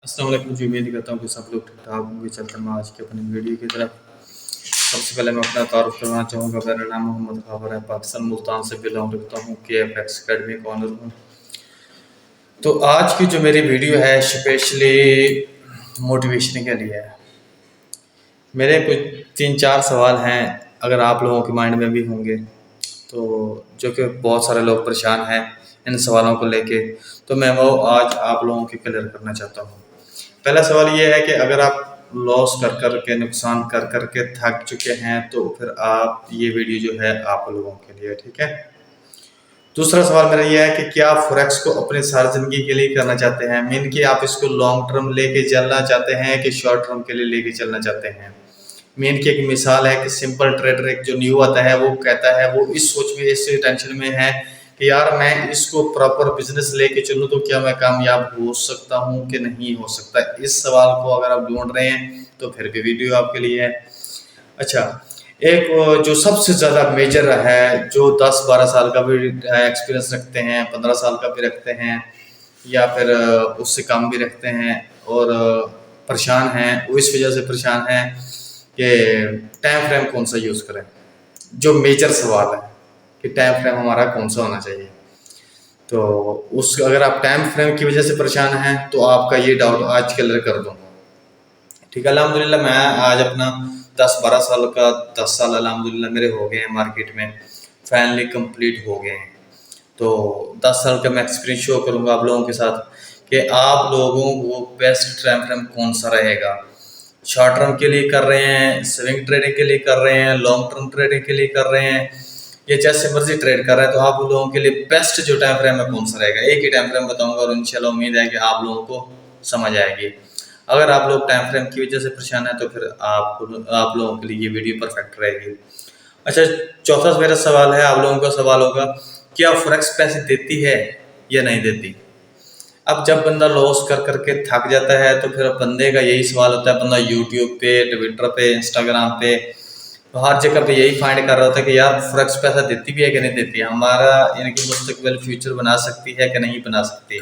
अस्सलाम वालेकुम जी। उम्मीद करता हूँ कि सब लोग ठीक ठाक होंगे। चलते हैं आज के अपनी वीडियो की तरफ। सबसे पहले मैं अपना तारुफ करना चाहूँगा। मेरा नाम मोहम्मद खाबर है, पाकिस्तान मुल्तान से बिलोंग रखता हूँ, KFX अकेडमी का ऑनर हूँ। तो आज की जो मेरी वीडियो है स्पेशली मोटिवेशन के लिए है। मेरे कुछ 3-4 सवाल हैं, अगर आप लोगों के माइंड में भी होंगे तो, जो कि बहुत सारे लोग परेशान हैं इन सवालों को लेके, तो मैं वो आज आप लोगों के क्लियर करना चाहता हूँ। पहला सवाल ये है कि अगर आप लॉस कर कर के, नुकसान कर कर के थक चुके हैं तो फिर आप ये वीडियो जो है आप लोगों के लिए, ठीक है। दूसरा सवाल मेरा ये है कि क्या आप फॉरेक्स को अपनी सारी जिंदगी के लिए करना चाहते हैं, मीन कि आप इसको लॉन्ग टर्म लेके चलना चाहते हैं कि शॉर्ट टर्म के लिए लेके चलना चाहते हैं। मीन की एक मिसाल है कि सिंपल ट्रेडर एक जो न्यू आता है वो कहता है, वो इस सोच में, इस टेंशन में है कि यार मैं इसको प्रॉपर बिजनेस लेके चलूँ तो क्या मैं कामयाब हो सकता हूँ कि नहीं हो सकता। इस सवाल को अगर आप ढूंढ रहे हैं तो फिर भी वीडियो आपके लिए है। अच्छा, एक जो सबसे ज़्यादा मेजर है, जो 10-12 साल का भी एक्सपीरियंस रखते हैं, 15 साल का भी रखते हैं, या फिर उससे कम भी रखते हैं और परेशान हैं, वो इस वजह से परेशान हैं कि टाइम फ्रेम कौन सा यूज़ करें। जो मेजर सवाल है कि टाइम फ्रेम हमारा कौन सा होना चाहिए, तो उस अगर आप टाइम फ्रेम की वजह से परेशान हैं तो आपका ये डाउट आज क्लियर कर दूँ। ठीक है, अल्हम्दुलिल्लाह मैं आज अपना 10-12 साल का 10 साल अल्हम्दुलिल्लाह मेरे हो गए हैं मार्केट में, फाइनली कंप्लीट हो गए हैं। तो 10 साल का मैं एक्सपीरियंस शो करूँगा आप लोगों के साथ कि आप लोगों को बेस्ट टाइम फ्रेम कौन सा रहेगा। शॉर्ट टर्म के लिए कर रहे हैं, स्विंग ट्रेडिंग के लिए कर रहे हैं, लॉन्ग टर्म ट्रेडिंग के लिए कर रहे हैं, ये जैसे मर्जी ट्रेड कर रहे हैं, तो आप लोगों के लिए बेस्ट जो टाइम फ्रेम है कौन सा रहेगा। एक ही टाइम फ्रेम बताऊंगा और इंशाल्लाह उम्मीद है कि आप लोगों को समझ आएगी। अगर आप लोग टाइम फ्रेम की वजह से परेशान है तो फिर आप लोगों के लिए ये वीडियो परफेक्ट रहेगी। अच्छा, चौथा मेरा सवाल है, आप लोगों का सवाल होगा, क्या फॉरेक्स पैसे देती है या नहीं देती। अब जब बंदा लॉस कर करके थक जाता है तो फिर बंदे का यही सवाल होता है, बंदा यूट्यूब पे, ट्विटर पे, इंस्टाग्राम पे, तो हर जगह पे यही फाइंड कर रहा होता है कि यार फॉरेक्स पैसा देती भी है कि नहीं देती है, हमारा इनकी मुस्तकबिल फ्यूचर बना सकती है कि नहीं बना सकती।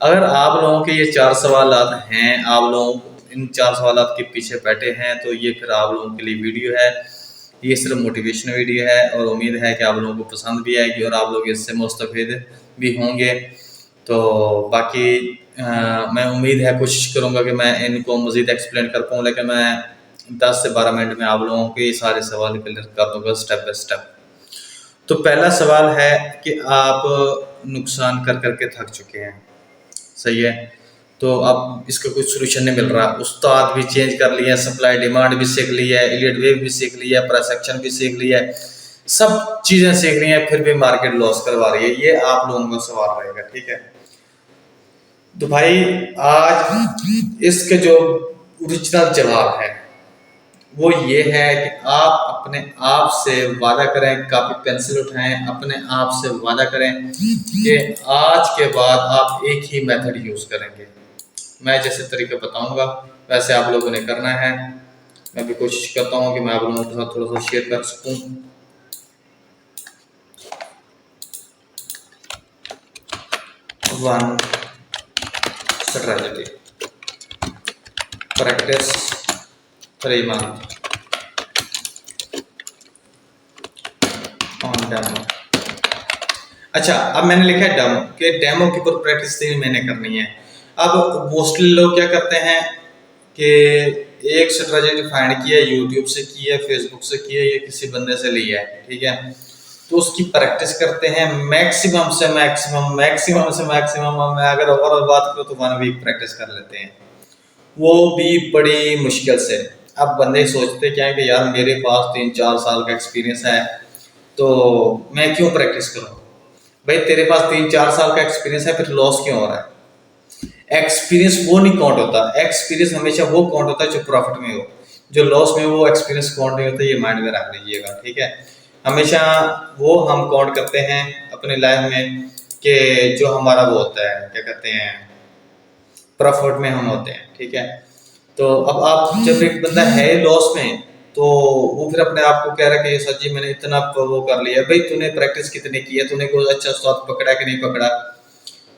अगर आप लोगों के ये 4 सवाल हैं, आप लोग इन 4 सवाल के पीछे बैठे हैं, तो ये फिर आप लोगों के लिए वीडियो है। ये सिर्फ मोटिवेशन वीडियो है और उम्मीद है कि आप लोगों को पसंद भी आएगी और आप लोग इससे मुस्तफ़ीद भी होंगे। तो बाकी मैं उम्मीद है, कोशिश करूँगा कि मैं इनको मज़ीद एक्सप्लेन कर पाऊँ, लेकिन मैं 10 से 12 मिनट में आप लोगों के ये सारे सवाल क्लियर कर दूँगा स्टेप बाय स्टेप। तो पहला सवाल है कि आप नुकसान कर कर के थक चुके हैं, सही है, तो अब इसका कुछ सोल्यूशन नहीं मिल रहा। उस्ताद भी चेंज कर लिया, सप्लाई डिमांड भी सीख ली है, इलियट वेव भी सीख लिया है, प्राइस एक्शन भी सीख लिया है, सब चीज़ें सीख रही हैं, फिर भी मार्केट लॉस करवा रही है। ये आप लोगों का सवाल रहेगा, ठीक है। तो भाई आज इसके जो ओरिजिनल जवाब है वो ये है कि आप अपने आप से वादा करें, कापी पेंसिल उठाएं, अपने आप से वादा करें कि आज के बाद आप एक ही मेथड यूज करेंगे। मैं जैसे तरीके बताऊंगा वैसे आप लोगों ने करना है। मैं भी कोशिश करता हूँ कि मैं आप लोगों के साथ थोड़ा सा शेयर कर सकूं। One strategy, practice 3 month on demo. अच्छा, अब मैंने लिखा है डेमो कि डेमो के ऊपर प्रैक्टिस 3 महीने करनी है। अब मोस्टली लोग क्या करते हैं कि एक स्ट्रेटजी डिफाइन किया है, यूट्यूब से किया है, फेसबुक से किया है, या किसी बंदे से लिया है, ठीक है, तो उसकी प्रैक्टिस करते हैं मैक्सिमम से मैक्सिमम, मैक्सिमम से मैक्सिमम। मैं अगर ओवरऑल बात करूँ तो 1 वीक प्रैक्टिस कर लेते हैं, वो भी बड़ी मुश्किल से। अब बंदे सोचते क्या है कि यार मेरे पास 3-4 साल का एक्सपीरियंस है तो मैं क्यों प्रैक्टिस करूँ। भाई तेरे पास 3-4 साल का एक्सपीरियंस है, फिर लॉस क्यों हो रहा है। एक्सपीरियंस वो नहीं काउंट होता, एक्सपीरियंस हमेशा वो काउंट होता है जो प्रॉफिट में हो, जो लॉस में वो एक्सपीरियंस काउंट नहीं होता। ये माइंड में रख लीजिएगा, ठीक है। हमेशा वो हम काउंट करते हैं अपनी लाइफ में कि जो हमारा वो होता है, क्या कहते हैं, प्रॉफिट में हम होते हैं, ठीक है। तो अब आप जब एक बंदा है लॉस में तो वो फिर अपने आप को कह रहा है कि सर जी मैंने इतना वो कर लिया। भाई तूने प्रैक्टिस कितनी की है, तूने कोई अच्छा उस्ताद पकड़ा कि नहीं पकड़ा,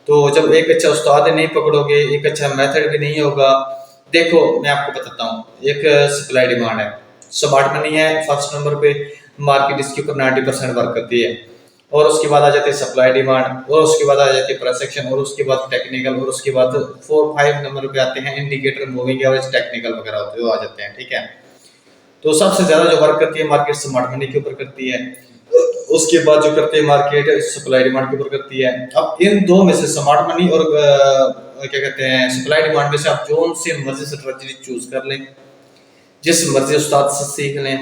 तो जब एक अच्छा उस्ताद नहीं पकड़ोगे, एक अच्छा मेथड भी नहीं होगा। देखो मैं आपको बताता हूँ, एक सप्लाई डिमांड है, स्मार्ट मनी है फर्स्ट नंबर पे, मार्केट इसके ऊपर 90% वर्क करती है। और उसके बाद आ जाती है सप्लाई डिमांड, और उसके बाद आ जाती है प्राइस एक्शन, और उसके बाद टेक्निकल, और उसके बाद 4-5 नंबर पे आते हैं इंडिकेटर, मूविंग एवरेज, टेक्निकल वगैरह होते हुए आ जाते हैं। ठीक है, तो सबसे ज्यादा जो वर्क करती है मार्केट स्मार्ट मनी के ऊपर करती है। उसके बाद जो करती है मार्केट सप्लाई डिमांड के ऊपर करती है। अब इन दो में से स्मार्ट मनी और क्या कहते हैं सप्लाई डिमांड में से आप जो से मर्जी स्ट्रेटजी चूज कर लें, जिस मर्जी उस्ताद से सीख लें।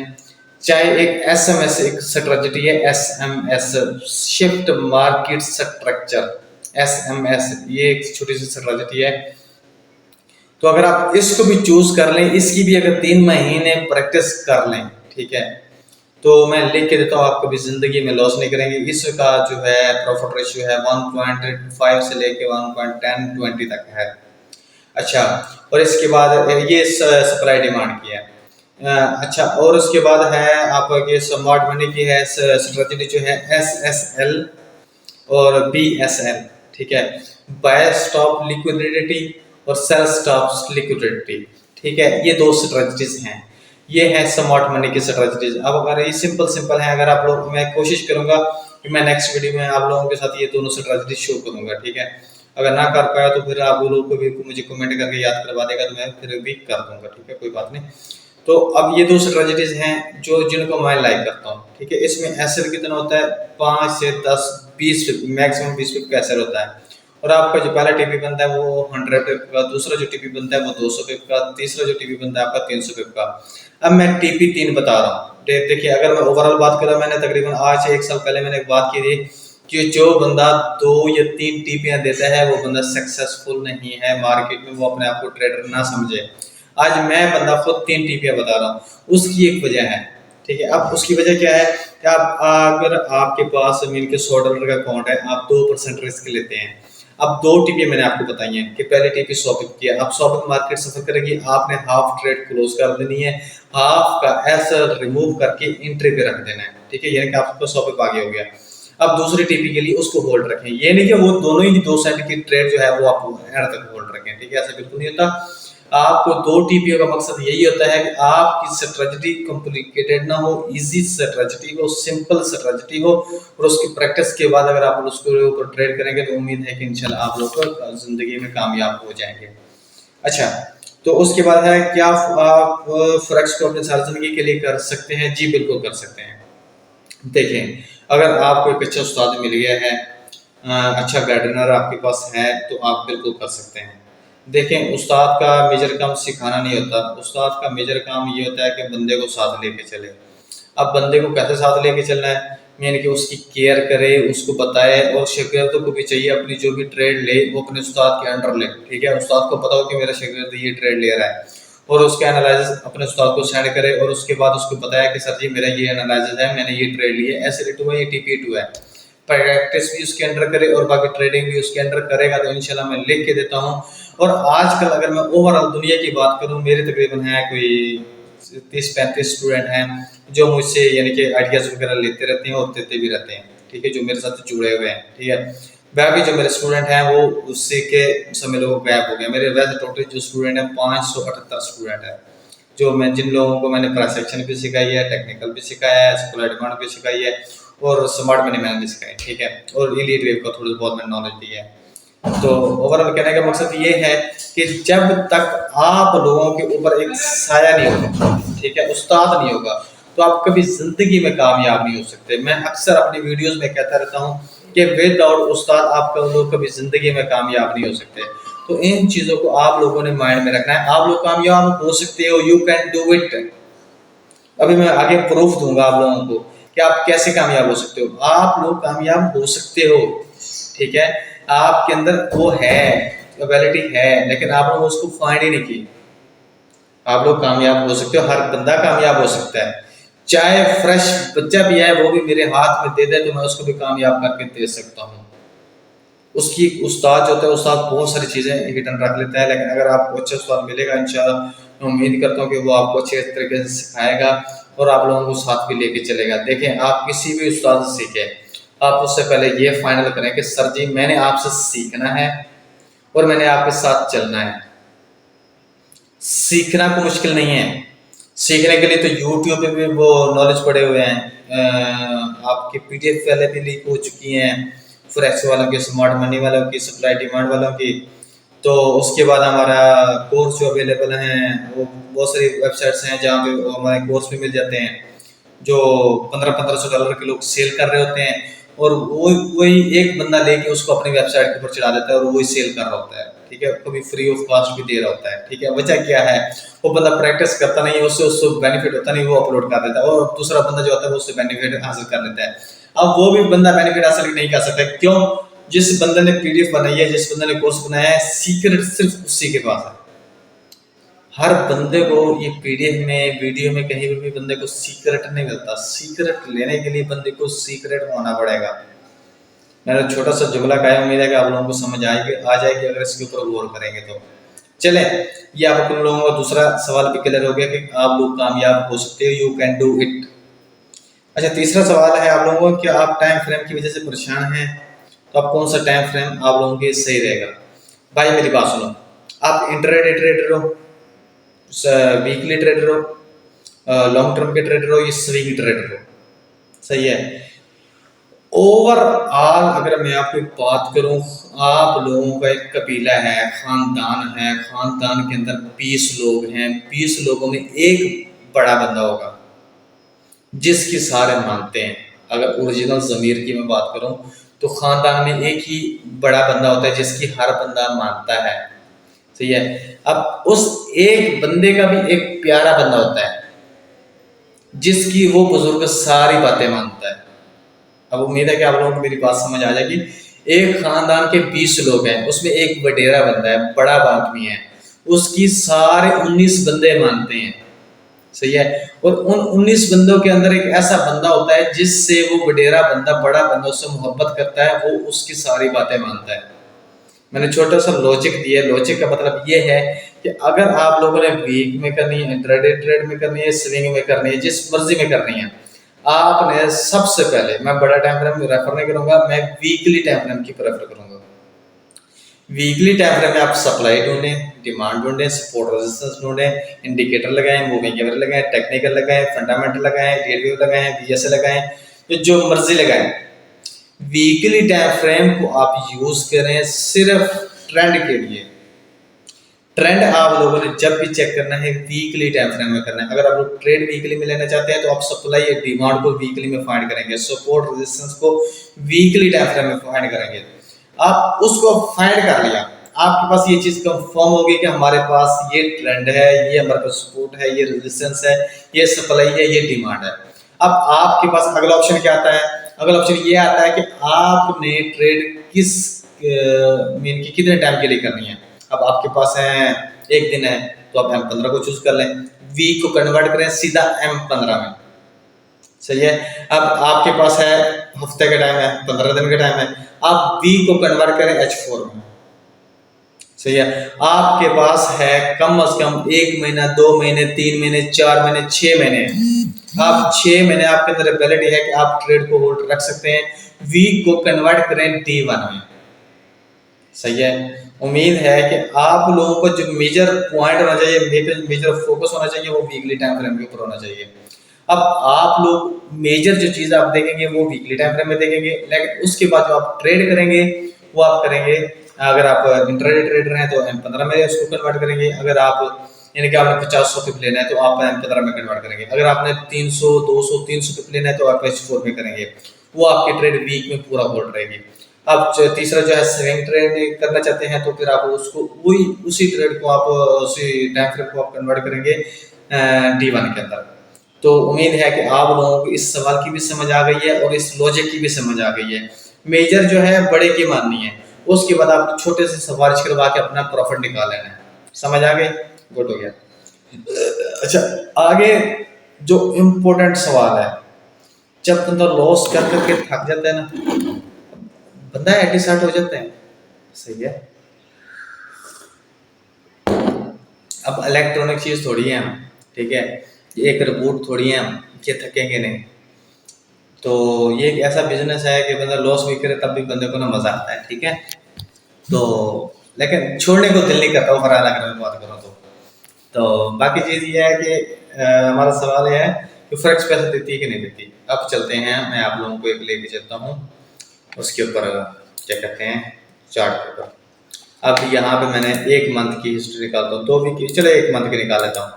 चाहे एक एसएमएस एक स्ट्रेटजी है, SMS shift market structure, SMS ये एक छोटी सी स्ट्रेटजी है। तो अगर आप इसको भी चूज कर लें, इसकी भी अगर 3 महीने प्रैक्टिस कर लें, ठीक है, तो मैं लिख के देता हूँ, आप कभी जिंदगी में लॉस नहीं करेंगे। इसका जो है प्रॉफिट रेशियो है 1.5 से लेके 1.10-20 तक है। अच्छा, और इसके बाद ये सप्लाई डिमांड की है। अच्छा, और उसके बाद है आपके स्मार्ट मनी की है स्ट्रेटजी जो है SSL और BSL। ठीक है, बाय स्टॉप लिक्विडिटी और सेल स्टॉप लिक्विडिटी। ठीक है, ये दो स्ट्रेटजीज हैं, ये है स्मार्ट मनी की स्ट्रेटजीज। अब अगर ये सिंपल सिंपल है, अगर आप लोग, मैं कोशिश करूंगा कि मैं नेक्स्ट वीडियो में आप लोगों के साथ ये दोनों स्ट्रेटजी शो करूंगा। ठीक है, अगर ना कर पाया तो फिर आप लोगों को भी मुझे कमेंट करके याद करवा देगा, तो मैं फिर भी कर दूंगा। ठीक है, कोई बात नहीं। तो अब ये दो स्ट्रेटजीज हैं जो जिनको मैं लाइक करता हूँ। ठीक है, इसमें एसएल कितना होता है, 5 से 10 20 मैक्सिमम 20 पिप का एसएल होता है। और आपका जो पहला टीपी बनता है वो 100 पिप का, दूसरा जो टीपी बनता है वो 200 पिप का, तीसरा जो टीपी बनता है आपका 300 पिप का। अब मैं टीपी 3 बता रहा हूँ। देखिए, अगर मैं ओवरऑल बात करूँ, मैंने तकरीबन आज से 1 साल पहले मैंने एक बात की थी कि जो बंदा 2 या 3 टीपियां देता है वो बंदा सक्सेसफुल नहीं है मार्केट में, वो अपने आप को ट्रेडर ना समझे। आज मैं बंदा खुद 3 टीपियां बता रहा हूँ, उसकी एक वजह है। ठीक है, अब उसकी वजह क्या है कि आप अगर आपके पास मीन के $100 का अकाउंट है, आप 2% रिस्क लेते हैं। अब 2 टीपी मैंने आपको बताई हैं कि पहले टीपी 100 पिप की है। अब 100 पिप मार्केट सफर करेगी, आपने हाफ ट्रेड क्लोज कर देनी है, हाफ का एसएल रिमूव करके एंट्री पे रख देना है। ठीक है, यानी कि आपको 100 पिप आगे हो गया। अब दूसरी टीपी के लिए उसको होल्ड रखें, ये नहीं कि वो दोनों ही 2 सेंट की ट्रेड जो है वो आप एंड तक होल्ड रखें। ठीक है, ऐसा बिल्कुल नहीं होता। आपको 2 टीपीओ का मकसद यही होता है कि आपकी स्ट्रेटजी कॉम्प्लिकेटेड ना हो, इजी स्ट्रेटजी हो, सिंपल स्ट्रेटजी हो, और उसकी प्रैक्टिस के बाद अगर आप उसके ऊपर ट्रेड करेंगे तो उम्मीद है कि इंशाल्लाह आप लोग जिंदगी में कामयाब हो जाएंगे। अच्छा, तो उसके बाद है क्या आप फॉरेक्स को अपनी सारी जिंदगी के लिए कर सकते हैं? जी बिल्कुल कर सकते हैं। देखें, अगर आपको एक अच्छा उस्ताद मिल गया है, अच्छा गार्डनर आपके पास है, तो आप बिल्कुल कर सकते हैं। देखें, उस्ताद का मेजर काम सिखाना नहीं होता, उस्ताद का मेजर काम ये होता है कि बंदे को साथ लेके चले। अब बंदे को कैसे साथ लेके चलना है, यानी कि उसकी केयर करे, उसको बताए, और शागिर्दों को भी चाहिए अपनी जो भी ट्रेड ले वो अपने उस्ताद के अंडर ले। ठीक है, उस्ताद को पता हो कि मेरा शागिर्द ये ट्रेड ले रहा है, और उसके एनालिसिस अपने उस्ताद को सेंड करे, और उसके बाद उसको बताया कि सर जी मेरा ये एनालिसिस है, मैंने ये ट्रेड ली है, ऐसे रेट हुआ, ये टीपी2 है। प्रैक्टिस भी उसके अंडर करे और बाकी ट्रेडिंग भी उसके अंडर करेगा, तो इंशाल्लाह मैं लिख के देता हूँ। और आजकल अगर मैं ओवरऑल दुनिया की बात करूँ, मेरे तकरीबन है कोई 30-35 स्टूडेंट हैं जो मुझसे यानी कि आइडियाज वगैरह लेते रहते हैं और देते भी रहते हैं। ठीक है, जो मेरे साथ जुड़े हुए हैं। ठीक है, बाकी जो मेरे स्टूडेंट हैं वो उससे के समय लोग गैप हो गए। मेरे वैसे टोटल जो स्टूडेंट है 578 स्टूडेंट है, जो मैं जिन लोगों को मैंने प्राइस एक्शन भी सिखाई है, टेक्निकल भी सिखाया है, सप्लाई डिमांड भी सिखाई है, और स्मार्ट मनी मैनेजमेंट भी सिखाई। ठीक है, और इलीट वेव का थोड़ा बहुत मैंने नॉलेज दी है। तो ओवरऑल कहने का मकसद ये है कि जब तक आप लोगों के ऊपर एक साया नहीं होगा, ठीक है, उस्ताद नहीं होगा, तो आप कभी जिंदगी में कामयाब नहीं हो सकते। मैं अक्सर अपनी वीडियोस में कहता रहता हूँ कि विदाउट उस्ताद आप लोग कभी जिंदगी में कामयाब नहीं हो सकते। तो इन चीजों को आप लोगों ने माइंड में रखना है। आप लोग कामयाब हो सकते हो, यू कैन डू इट। अभी मैं आगे प्रूफ दूंगा आप लोगों को कि आप कैसे कामयाब हो सकते हो। आप लोग कामयाब हो सकते हो, ठीक है, आपके अंदर वो है, एबिलिटी है, लेकिन आप लोग उसको फाइंड ही नहीं की। आप लोग कामयाब हो सकते हो, हर बंदा कामयाब हो सकता है। चाहे फ्रेश बच्चा भी है, वो भी मेरे हाथ में दे दे तो मैं उसको भी कामयाब करके दे सकता हूँ। उसकी उस्ताद जो होता है, उस्ताद बहुत सारी चीजें हिडन रख लेता है, लेकिन अगर आपको अच्छा उस्ताद मिलेगा इंशाल्लाह, मैं उम्मीद करता हूँ कि वो आपको अच्छे तरीके से सिखाएगा और आप लोगों को साथ भी लेके चलेगा। देखें, आप किसी भी उस्ताद से सीखें, आप उससे पहले ये फाइनल करें कि सर जी मैंने आपसे सीखना है और मैंने आपके साथ चलना है। सीखना को मुश्किल नहीं है, सीखने के लिए तो यूट्यूब पे भी वो नॉलेज पड़े हुए हैं। आपके पीडीएफ पहले भी लीक हो चुकी हैं, फॉरेक्स वालों की, स्मार्ट मनी वालों की, सप्लाई डिमांड वालों की। तो उसके बाद हमारा कोर्स जो अवेलेबल हैं, वो बहुत सारी वेबसाइट्स हैं जहाँ पे हमारे कोर्स भी मिल जाते हैं, जो $1500 के लोग सेल कर रहे होते हैं, और वो वही एक बंदा लेके उसको अपनी वेबसाइट के ऊपर चढ़ा देता है और वही सेल कर रहा होता है। ठीक है, कभी फ्री ऑफ कॉस्ट भी दे रहा होता है। ठीक है, वजह क्या है, वो बंदा प्रैक्टिस करता नहीं है, उससे उसको बेनिफिट होता नहीं, वो अपलोड कर देता है, और दूसरा बंदा जो होता है वो उससे बेनिफिट हासिल कर लेता है। अब वो भी बंदा बेनिफिट हासिल नहीं कर सकता, क्यों? जिस बंदे ने पीडीएफ बनाई है, जिस बंदे ने कोर्स बनाया है, सीक्रेट सिर्फ उसी के पास है। हर बंदे को ये पीडीएफ में, वीडियो में, कहीं भी बंदे को सीक्रेट नहीं मिलता। सीक्रेट लेने के लिए बंदे को सीक्रेट होना पड़ेगा। मैंने छोटा सा जुमला कहा है, उम्मीद है कि आप लोगों को समझ आएगी, आ जाएगी अगर इसके ऊपर गौर करेंगे तो। चलें, ये आप लोगों का दूसरा सवाल भी क्लियर हो गया कि आप लोग कामयाब हो सकते हो, यू कैन डू इट। अच्छा, तीसरा सवाल है आप लोगों को कि आप टाइम फ्रेम की वजह से परेशान हैं, तो आप कौन सा टाइम फ्रेम आप लोगों के सही रहेगा? भाई मेरी बात सुनो, आप इंटरडे ट्रेडर हो, वीकली ट्रेडर हो, लॉन्ग टर्म के ट्रेडर हो, या स्विंग ट्रेडर हो, सही है। ओवरऑल अगर मैं आपकी बात करूं, आप लोगों का एक कबीला है, खानदान है, खानदान के अंदर 20 लोग हैं, 20 लोगों में एक बड़ा बंदा होगा जिसकी सारे मानते हैं। अगर ओरिजिनल ज़मीर की मैं बात करूं तो खानदान में एक ही बड़ा बंदा होता है जिसकी हर बंदा मानता है, सही है। अब उस एक बंदे का भी एक प्यारा बंदा होता है जिसकी वो बुजुर्ग सारी बातें मानता है। अब उम्मीद है कि आप लोगों को मेरी बात समझ आ जाएगी। एक खानदान के 20 लोग हैं, उसमें एक वडेरा बंदा है, बड़ा आदमी है, उसकी सारे 19 बंदे मानते हैं, सही है। और उन 19 बंदों के अंदर एक ऐसा बंदा होता है जिससे वो वडेरा बंदा, बड़ा बंदा उससे मोहब्बत करता है, वो उसकी सारी बातें मानता है। मैंने छोटा सा लॉजिक दिया। लॉजिक का मतलब ये है कि अगर आप लोगों ने वीक में करनी है, इंट्राडे ट्रेड में करनी है, स्विंग में करनी है, जिस मर्जी में करनी है, आपने सबसे पहले, मैं बड़ा टाइम फ्रेम रेफर नहीं करूंगा, मैं वीकली टाइम फ्रेम की प्रेफर करूंगा। वीकली टाइम फ्रेम में आप सप्लाई ढूंढें, डिमांड ढूंढें, सपोर्ट रेजिस्टेंस ढूंढें, इंडिकेटर लगाएं, मूविंग एवरेज लगाएं, टेक्निकल लगाएं, फंडामेंटल लगाएं, डेली लगाएं, बीएसए लगाएं, तो जो मर्जी लगाएं। वीकली टाइम फ्रेम को आप यूज करें सिर्फ ट्रेंड के लिए। ट्रेंड आप लोगों ने जब भी चेक करना है वीकली टाइम फ्रेम में करना है। अगर आप लोग ट्रेड वीकली में लेना चाहते हैं तो आप सप्लाई या डिमांड को वीकली में फाइंड करेंगे, सपोर्ट रेजिस्टेंस को वीकली टाइम फ्रेम में फाइंड करेंगे। आप उसको फाइंड कर लिया, आपके पास ये चीज कंफर्म होगी कि हमारे पास ये ट्रेंड है, ये हमारे पास सपोर्ट है, ये रेजिस्टेंस है, ये सप्लाई है, ये डिमांड है। अब आपके पास अगला ऑप्शन क्या आता है? अगला ऑप्शन ये आता है कि आपने ट्रेड किस मीन की कितने टाइम के लिए करनी है। अब आपके पास है एक दिन है, तो आप M15 को चूज कर लें, वीक को कन्वर्ट करें सीधा M15 में, सही है। अब आपके पास है हफ्ते का टाइम है, 15 दिन का टाइम है, आप वीक को कन्वर्ट करें H4 में, सही है। आपके पास है कम से कम 1 महीना, 2 महीने, 3 महीने, 4 महीने, 6 महीने, आप 6 महीने आपके अंदर एबिलिटी है कि आप ट्रेड को होल्ड रख सकते हैं। वीक को कन्वर्ट करें D1 में, सही है। उम्मीद है कि आप लोगों को जो मेजर पॉइंट होना चाहिए, मेजर फोकस होना चाहिए, वो वीकली टाइम फ्रेम के ऊपर होना चाहिए। अब आप लोग मेजर जो चीज़ आप देखेंगे वो वीकली टाइम फ्रेम में देखेंगे, लेकिन उसके बाद जो आप ट्रेड करेंगे वो आप करेंगे, अगर आप इंट्राडे ट्रेडर हैं तो M15 में उसको कन्वर्ट करेंगे, अगर आप यानी कि आपने 50-100 पिप लेना है तो आप M15 में कन्वर्ट करेंगे, अगर आपने 300, 200, 300 पिप लेना है तो आप H4 में करेंगे। वो आपकी ट्रेड वीक में पूरा होल्ड रहेगी। अब तीसरा जो है स्विंग ट्रेड करना चाहते हैं तो फिर आप उसको वही उसी ट्रेड को आप उसी टाइम फ्रेम को आप कन्वर्ट करेंगे D1 के अंदर। तो उम्मीद है कि आप लोगों को इस सवाल की भी समझ आ गई है और इस लॉजिक की भी समझ आ गई है। मेजर जो है बड़े की माननी है, उसके बाद आप छोटे से सफारिश करवा के अपना प्रॉफिट निकाल लेना है। समझ आ गई? गुड हो गया। अच्छा, आगे जो इम्पोर्टेंट सवाल है, जब बंदा लॉस कर करके थक जाता है ना, बंदा एडिसार्ट हो जाता है, सही है। अब इलेक्ट्रॉनिक चीज थोड़ी है हम, ठीक है, ये एक रिपोर्ट थोड़ी है हम, ये थकेंगे नहीं। तो ये एक ऐसा बिजनेस है कि बंदा लॉस भी करे तब भी बंदे को ना मजा आता है, ठीक है। तो लेकिन छोड़ने को दिल नहीं करता ओवरऑल अगर मैं बात करूँ तो बाकी चीज़ ये है कि हमारा सवाल ये है कि फ्रेक्स पैसे देती है कि नहीं देती। अब चलते हैं, मैं आप लोगों को एक लेके चलता हूँ उसके ऊपर, क्या कहते हैं, चार्ट पेपर। अब यहाँ पे मैंने एक मंथ की हिस्ट्री निकालता हूँ, 2 वीक की, चलो एक मंथ की निकाल लेता हूँ।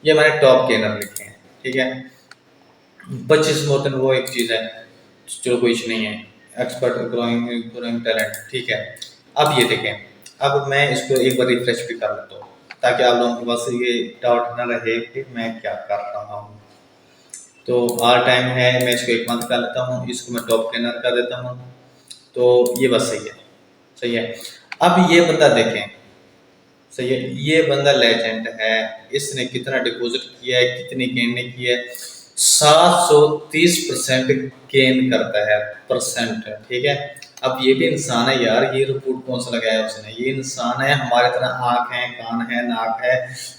ये मैंने टॉप गेनर लिखे हैं, ठीक है। 25 मोर वो एक चीज़ है, चलो कोई इशू नहीं है। एक्सपर्ट ग्रोइंग ग्रोइंग टैलेंट, ठीक है। अब ये देखें, अब मैं इसको एक बार रिफ्रेश भी कर लेता हूँ ताकि आप लोगों के पास ये डाउट न रहे कि मैं क्या कर रहा हूँ। तो आर टाइम है, मैं इसको एक मंथ कर लेता हूँ, इसको मैं टॉप गेनर कर देता हूँ। तो ये बस सही है, सही है। अब ये बंदा देखें, सही है, ये बंदा लेजेंड है। इसने कितना डिपॉजिट किया है, कितनी गेन ने की है, 730% गेन करता है, परसेंट, ठीक है। अब ये भी इंसान है यार, ये रिपोर्ट कौन सा लगाया उसने, ये इंसान है, हमारी तरह आंख है, कान है, नाक है,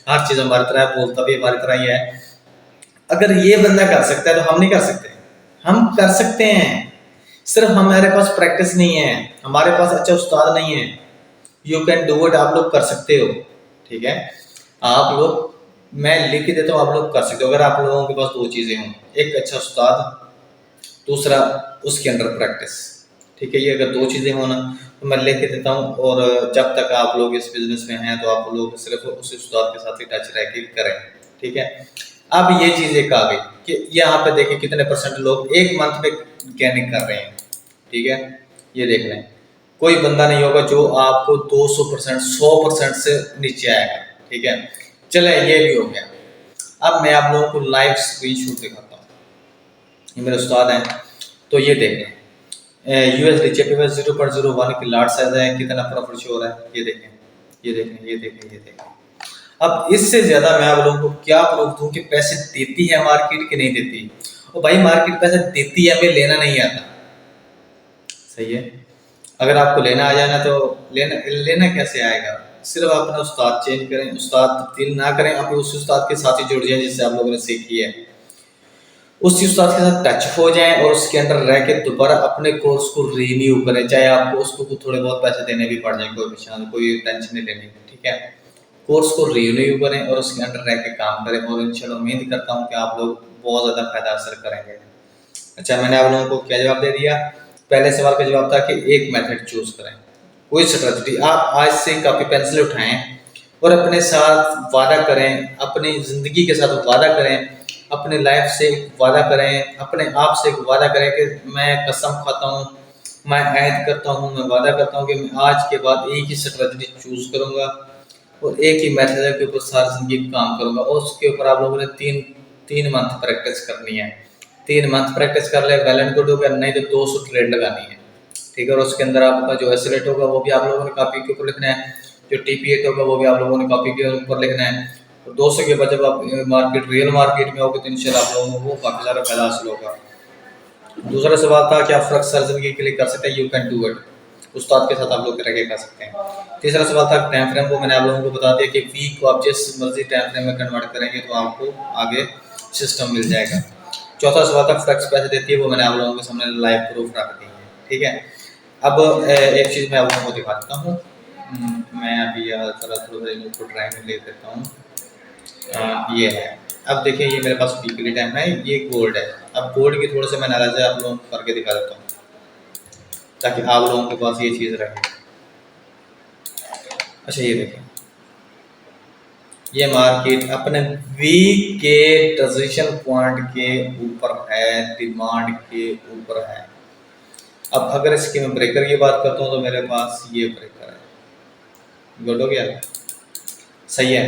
हर चीज हमारी तरह है, बोलता भी हमारी तरह ही है। अगर ये बंदा कर सकता है तो हम नहीं कर सकते? हम कर सकते हैं, सिर्फ हमारे पास प्रैक्टिस नहीं है, हमारे पास अच्छा उस्ताद नहीं है। यू कैन डू इट, आप लोग कर सकते हो, ठीक है। आप लोग, मैं लिख के देता हूँ, आप लोग कर सकते हो अगर आप लोगों के पास 2 चीजें हों, एक अच्छा उस्ताद, दूसरा उसके अंदर प्रैक्टिस, ठीक है। ये अगर 2 चीजें हो ना तो मैं लिख के देता हूँ, और जब तक आप लोग इस बिजनेस में हैं तो आप लोग सिर्फ उस उस्ताद के साथ ही टच रह के करें, ठीक है। अब ये चीज एक आ गई कि यहाँ पे देखिए कितने परसेंट लोग एक मंथ में गेनिंग कर रहे हैं, ठीक है। ये देख लें, कोई बंदा नहीं होगा जो आपको 200% 100% से नीचे आएगा, ठीक है। चले ये भी हो गया। अब मैं आप लोगों को लाइव स्क्रीनशॉट दिखाता हूँ, ये मेरे उस्ताद हैं। तो ये देखें, यूएसडी चिप में 0.01 की लार्ज साइज है, कितना प्रॉफिट शो हो रहा है, ये देखें, ये देखें, ये देखें, ये देखें। अब इससे ज्यादा मैं आप लोगों को क्या प्रूफ दूं कि पैसे देती है मार्केट कि नहीं देती। और भाई मार्केट पैसे देती है, हमें लेना नहीं आता, सही है। अगर आपको लेना आ जाए ना तो लेना लेना कैसे आएगा? सिर्फ अपना उस्ताद चेंज करें, उस्ताद तब्दील ना करें, आप उस उस्ताद के साथ ही जुड़ जाए जिससे आप लोगों ने सीखी है, उस उस्ताद के साथ टच हो जाएं और उसके अंदर रह के दोबारा अपने कोर्स को रिन्यू करें, चाहे आपको उसको थोड़े बहुत पैसे देने भी पड़ जाए, कोई परेशान, कोई टेंशन नहीं लेनी, ठीक है। कोर्स को रिन्यू करें और उसके अंदर रह के काम करें, और इंशाल्लाह उम्मीद करता हूँ कि आप लोग बहुत ज़्यादा फायदा हासिल करेंगे। अच्छा, मैंने आप लोगों को क्या जवाब दे दिया? पहले सवाल का जवाब था कि एक मेथड चूज करें, कोई स्ट्रेटजी। आप आज से कॉपी पेंसिल उठाएं और अपने साथ वादा करें, अपनी ज़िंदगी के साथ वादा करें, अपने लाइफ से वादा करें, अपने आप से वादा करें कि मैं कसम खाता हूँ, मैं ऐद करता हूँ, मैं वादा करता हूँ कि मैं आज के बाद एक ही स्ट्रेटजी चूज करूँगा और एक ही मेथड के ऊपर सारी जिंदगी काम करूँगा। और उसके ऊपर आप लोगों ने तीन तीन मंथ प्रैक्टिस करनी है। 3 मंथ प्रैक्टिस कर ले, वेल एंड गुड हो गया, नहीं तो 200 ट्रेड लगानी है, ठीक है। और उसके अंदर आपका जो एसलेट होगा वो भी आप लोगों ने कॉपी के ऊपर लिखना है, जो टीपीएट होगा वो भी आप लोगों ने कॉपी के ऊपर लिखना है। और 200 के बाद जब आप मार्केट रियल मार्केट में होगे तो इंशाल्लाह आप लोगों को काफ़ी सारा फायदा हासिल होगा। दूसरा सवाल था कि आप फ्लक्स सर्जरी के लिए कर सकते हैं, यू कैन डू इट, उस्ताद के साथ आप लोग रह के कर सकते हैं। तीसरा सवाल था टाइम फ्रेम, वो मैंने आप लोगों को बता दिया कि वीक को आप जिस मर्जी टाइम फ्रेम में कन्वर्ट करेंगे तो आपको आगे सिस्टम मिल जाएगा। चौथा सवाल था फ्लेक्स पैसे देती है, वो मैंने आप लोगों के सामने लाइव प्रूफ रख दी है, ठीक है। अब एक चीज़ मैं आप लोगों को दिखाता हूँ, मैं अभी थोड़ा थोड़ा इनको ड्राइंग ले देता हूँ। ये है, अब देखिए ये मेरे पास वीकली टाइम है, ये गोल्ड है। अब गोल्ड की थोड़े से मैं नाराज आप लोगों को करके दिखा देता हूँ ताकि आप लोगों के पास ये चीज़ रहे। अच्छा ये देखें, ये मार्केट अपने वीक के ट्रांजिशन पॉइंट के ऊपर है, डिमांड के ऊपर है। अब अगर इसकी मैं ब्रेकर की बात करता हूँ तो मेरे पास ये ब्रेकर है, गुड हो गया, सही है।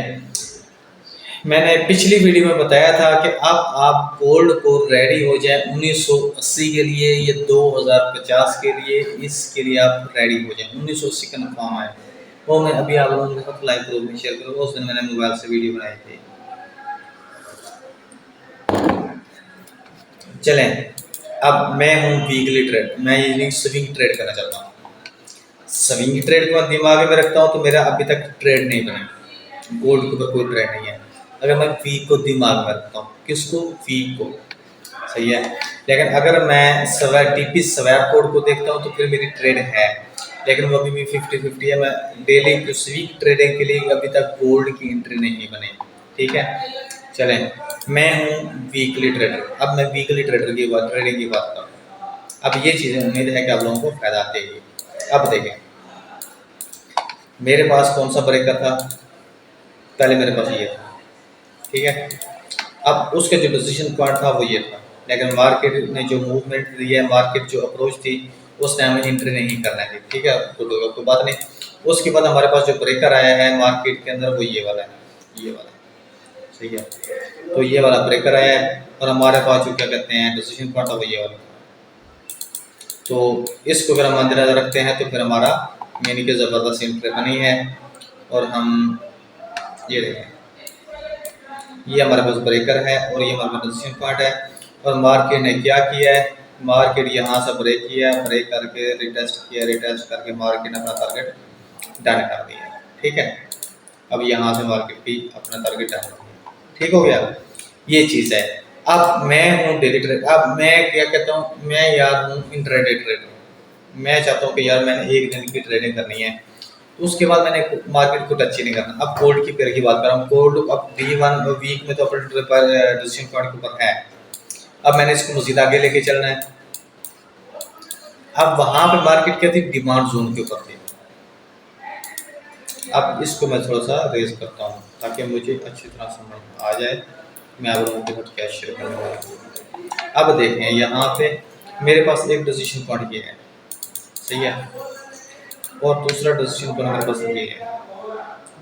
मैंने पिछली वीडियो में बताया था कि अब आप गोल्ड को रेडी हो जाए 1980 के लिए या 2050 के लिए, इसके लिए आप रेडी हो जाए। 1980 का कन्फर्म है, वो मैं अभी आप लोगों के साथ लाइव प्रूफ में शेयर करूँगा। उस दिन मैंने मोबाइल से वीडियो बनाई थी। चलें, अब मैं हूँ वीकली ट्रेड, मैं ये स्विंग ट्रेड करना चाहता हूँ। स्विंग ट्रेड को दिमाग में रखता हूँ तो मेरा अभी तक ट्रेड नहीं बना, गोल्ड के ऊपर कोई ट्रेड नहीं है। अगर मैं वीक को दिमाग में रखता हूँ, किसको? वीक को, सही है। लेकिन अगर मैं स्वैप टीपी स्वैप कोड को देखता हूँ तो फिर मेरी ट्रेड है, लेकिन वो अभी भी 50-50 है। मैं डेली कुछ वीक ट्रेडिंग के लिए अभी तक गोल्ड की एंट्री नहीं बनी। ठीक है, चलें, मैं हूँ वीकली ट्रेडर। अब मैं वीकली ट्रेडर की बात ट्रेडिंग की बात करूँ। अब ये चीज़ें उम्मीद है कि आप लोगों को फायदा देगी। अब देखें, मेरे पास कौन सा ब्रेकर था, पहले मेरे पास ये था। ठीक है, अब उसका जो डिसीजन पॉइंट था वो ये था, लेकिन मार्केट ने जो मूवमेंट दी है, मार्केट जो अप्रोच थी, उस टाइम में एंट्री नहीं करना थी। ठीक है, कोई बात नहीं। उसके बाद हमारे पास जो ब्रेकर आया है मार्केट के अंदर वो ये वाला है, ये वाला। ठीक है, तो ये वाला ब्रेकर आया है और हमारे पास जो क्या कहते हैं डिसीजन पॉइंट था वो ये वाला। तो इसको अगर हम मद्देनजर रखते हैं तो फिर हमारा यानी कि ज़बरदस्त एंट्री बनी है। और हम ये देखें, ये हमारे पास ब्रेकर है और ये हमारे पास डिसीजन पॉइंट है। और मार्केट ने क्या किया है, मार्केट यहाँ से ब्रेक किया, ब्रेक करके रिटेस्ट किया, रिटेस्ट करके मार्केट ने अपना टारगेट डन कर दिया। ठीक है, अब यहाँ से मार्केट भी अपना टारगेट डन कर दिया। ठीक हो गया, ये चीज़ है। अब मैं हूँ डेली ट्रेड, अब मैं क्या कहता हूँ, मैं यार हूँ इंट्राडे ट्रेडर। मैं चाहता हूँ कि यार मैंने एक दिन की ट्रेडिंग करनी है, तो उसके बाद मैंने मार्केट को टच ही नहीं करना। अब गोल्ड की पेयर की बात कर रहा हूँ, गोल्ड अब D1 वीक में तो अपने डिसीजन पॉइंट के ऊपर है। अब मैंने इसको मजीद आगे लेके चलना है। अब वहां पे मार्केट क्या थी, डिमांड जोन के ऊपर थी। अब इसको मैं थोड़ा सा रेज करता हूँ ताकि मुझे अच्छी तरह समझ आ जाए। मैं आप लोगों के साथ क्या शेयर करने वाला हूँ। अब देखें, यहाँ पे मेरे पास एक डिसीजन पॉइंट ये है, सही है, और दूसरा डिसीजन पॉइंट मेरे पास ये है,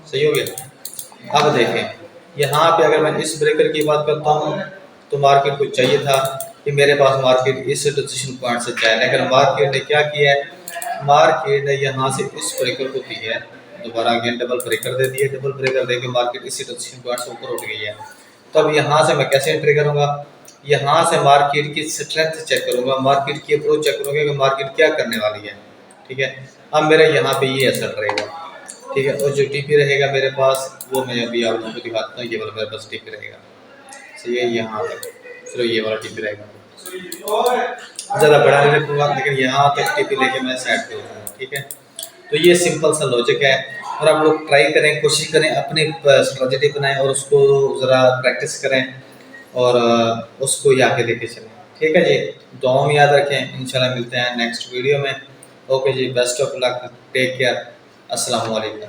सही हो गया। अब देखें, यहाँ पे अगर मैं इस ब्रेकर की बात करता हूँ तो मार्केट को चाहिए था कि मेरे पास मार्केट इस डिसीजन पॉइंट से जाए, लेकिन मार्केट ने क्या किया है, मार्केट ने यहाँ से इस ब्रेकर को दी है, दोबारा अगेन डबल ब्रेकर दे दिया, डबल ब्रेकर देके मार्केट इसी डिसीजन पॉइंट से ऊपर उठ गई है। तो अब यहाँ से मैं कैसे एंट्री करूँगा, यहाँ से मार्केट की स्ट्रेंथ चेक करूँगा, मार्केट की अप्रोच चेक करूँगा कि मार्केट क्या करने वाली है। ठीक है, अब मेरा यहाँ पे ये असर रहेगा। ठीक है, और जो टीपी रहेगा मेरे पास वो मैं अभी आप लोगों को दिखाता हूँ। ये वाला मेरे पास टीपी रहेगा, सही है, यहाँ तक चलो ये वाला टीपी रहेगा, ज़्यादा बड़ा नहीं रखूँगा, लेकिन यहाँ तक टीपी लेके मैं साइड पे होता हूँ। ठीक है, तो ये सिंपल सा लॉजिक है, और आप लोग ट्राई करें, कोशिश करें, अपनी स्ट्रेटजी बनाएं और उसको ज़रा प्रैक्टिस करें और उसको यहाँ के लेके चलें। ठीक है जी, दुआओं में याद रखें, इंशाल्लाह मिलते हैं नेक्स्ट वीडियो में। ओके जी, best of luck, take care, अस्सलाम वालेकुम।